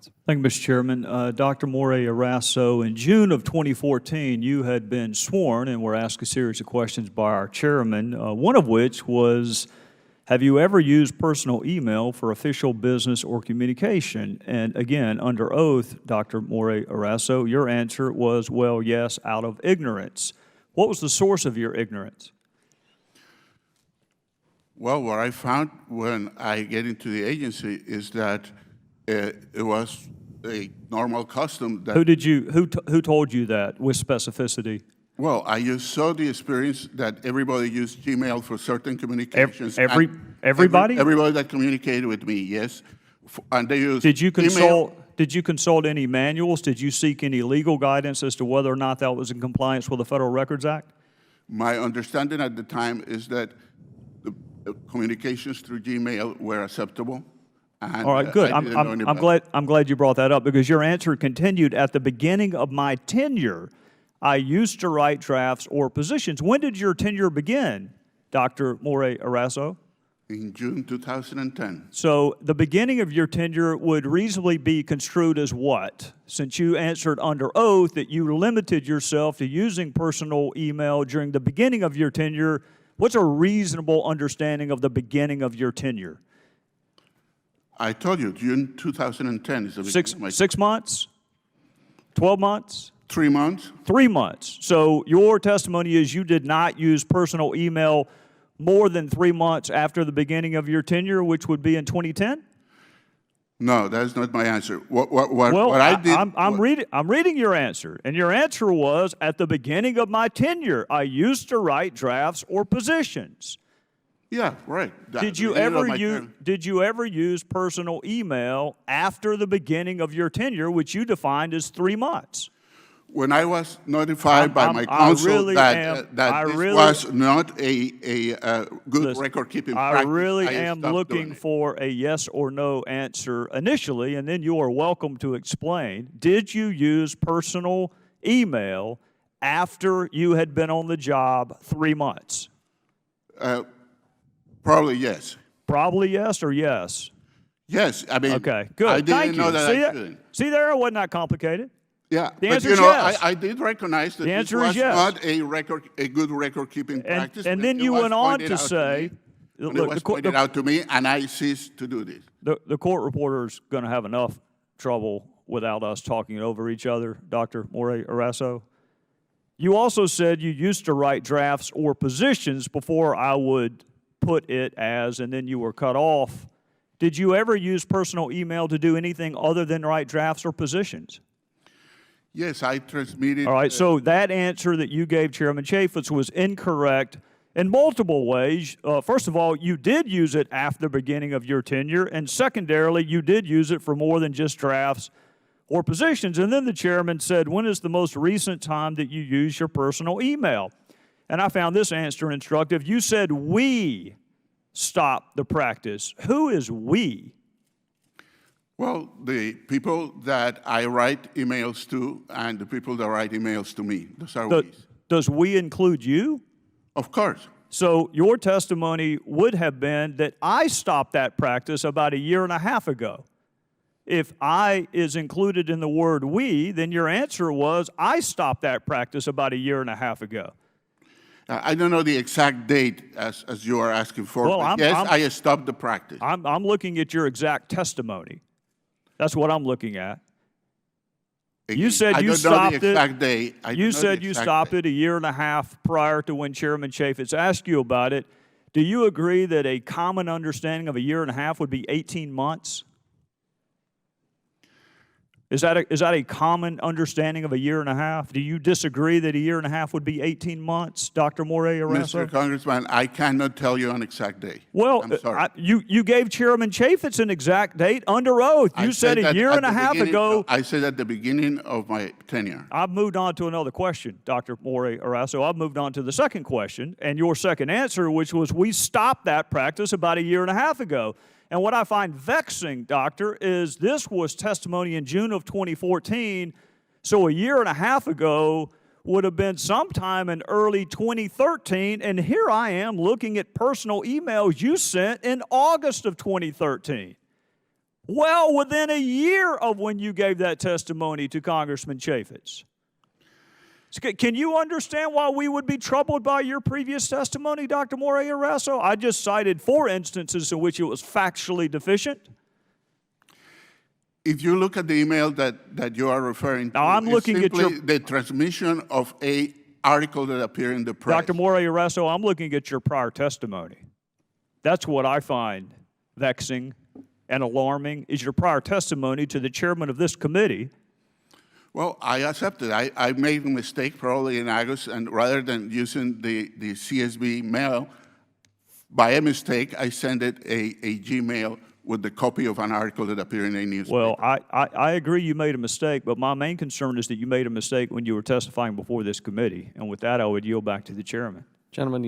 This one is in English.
seconds. Thank you, Mr. Chairman. Dr. Morey-Arasso, in June of 2014, you had been sworn and were asked a series of questions by our chairman, one of which was, have you ever used personal email for official business or communication? And again, under oath, Dr. Morey-Arasso, your answer was, well, yes, out of ignorance. What was the source of your ignorance? Well, what I found when I get into the agency is that it was a normal custom that... Who told you that with specificity? Well, I just saw the experience that everybody used Gmail for certain communications. Everybody? Everybody that communicated with me, yes. And they used Did you consult any manuals? Did you seek any legal guidance as to whether or not that was in compliance with the Federal Records Act? My understanding at the time is that the communications through Gmail were acceptable. And, all right, good. I'm glad you brought that up, because your answer continued, at the beginning of my tenure, I used to write drafts or positions. When did your tenure begin, Dr. Morey-Arasso? In June 2010. So the beginning of your tenure would reasonably be construed as what? Since you answered under oath that you limited yourself to using personal email during the beginning of your tenure, what's a reasonable understanding of the beginning of your tenure? I told you, June 2010 is the beginning of my... 6 months? 12 months? 3 months. 3 months. So your testimony is you did not use personal email more than 3 months after the beginning of your tenure, which would be in 2010? No, that's not my answer. What I did... I'm reading your answer, and your answer was, at the beginning of my tenure, I used to write drafts or positions. Yeah, right. Did you ever use personal email after the beginning of your tenure, which you defined as 3 months? When I was notified by my counsel that this was not a good record-keeping practice, I really am looking for a yes or no answer initially, and then you are welcome to explain. Did you use personal email after you had been on the job 3 months? Probably yes. Probably yes or yes? Yes. I mean, okay, good. I didn't know that I shouldn't. See there, it wasn't that complicated. Yeah, the but answer is yes. I did recognize that this was not a good record-keeping practice. And then you went on to say, look, it was pointed out to me, and I ceased to do this. The court reporter's going to have enough trouble without us talking over each other, Dr. Morey-Arasso. You also said you used to write drafts or positions before I would put it as, and then you were cut off. Did you ever use personal email to do anything other than write drafts or positions? Yes, I transmitted... All right, so that answer that you gave Chairman Chaffetz was incorrect in multiple ways. First of all, you did use it after the beginning of your tenure, and secondarily, you did use it for more than just drafts or positions. And then the chairman said, when is the most recent time that you used your personal email? And I found this answer instructive. You said, we stopped the practice. Who is we? Well, the people that I write emails to and the people that write emails to me. Those are we. Does we include you? Of course. So your testimony would have been that I stopped that practice about 1.5 years ago. If I is included in the word we, then your answer was I stopped that practice about 1.5 years ago. I don't know the exact date as you are asking for, well, but I stopped the practice. I'm looking at your exact testimony. That's what I'm looking at. You said you stopped it. You said you stopped it 1.5 years prior to when Chairman Chaffetz asked you about it. Do you agree that a common understanding of 1.5 years would be 18 months? Is that a common understanding of 1.5 years? Do you disagree that 1.5 years would be 18 months, Dr. Morey-Arasso? Mr. Congressman, I cannot tell you an exact date. Well, I'm sorry. You gave Chairman Chaffetz an exact date under oath. You said 1.5 years ago. I said at the beginning of my tenure. I've moved on to another question, Dr. Morey-Arasso. I've moved on to the second question, and your second answer, which was we stopped that practice about 1.5 years ago. And what I find vexing, Doctor, is this was testimony in June of 2014, so 1.5 years ago would have been sometime in early 2013, and here I am looking at personal emails you sent in August of 2013. Well, within a year of when you gave that testimony to Congressman Chaffetz. Can you understand why we would be troubled by your previous testimony, Dr. Moreira-Rasso? I just cited 4 instances in which it was factually deficient. If you look at the email that you are referring to, Now, I'm looking at simply the transmission of a article that appeared in the press. Dr. Moreira-Rasso, I'm looking at your prior testimony. That's what I find vexing and alarming, is your prior testimony to the chairman of this committee. Well, I accept it. I made a mistake probably in August, and rather than using the CSV mail, by a mistake, I sent it a Gmail with the copy of an article that appeared in a newspaper. Well, I agree you made a mistake, but my main concern is that you made a mistake when you were testifying before this committee. And with that, I would yield back to the chairman. Gentleman,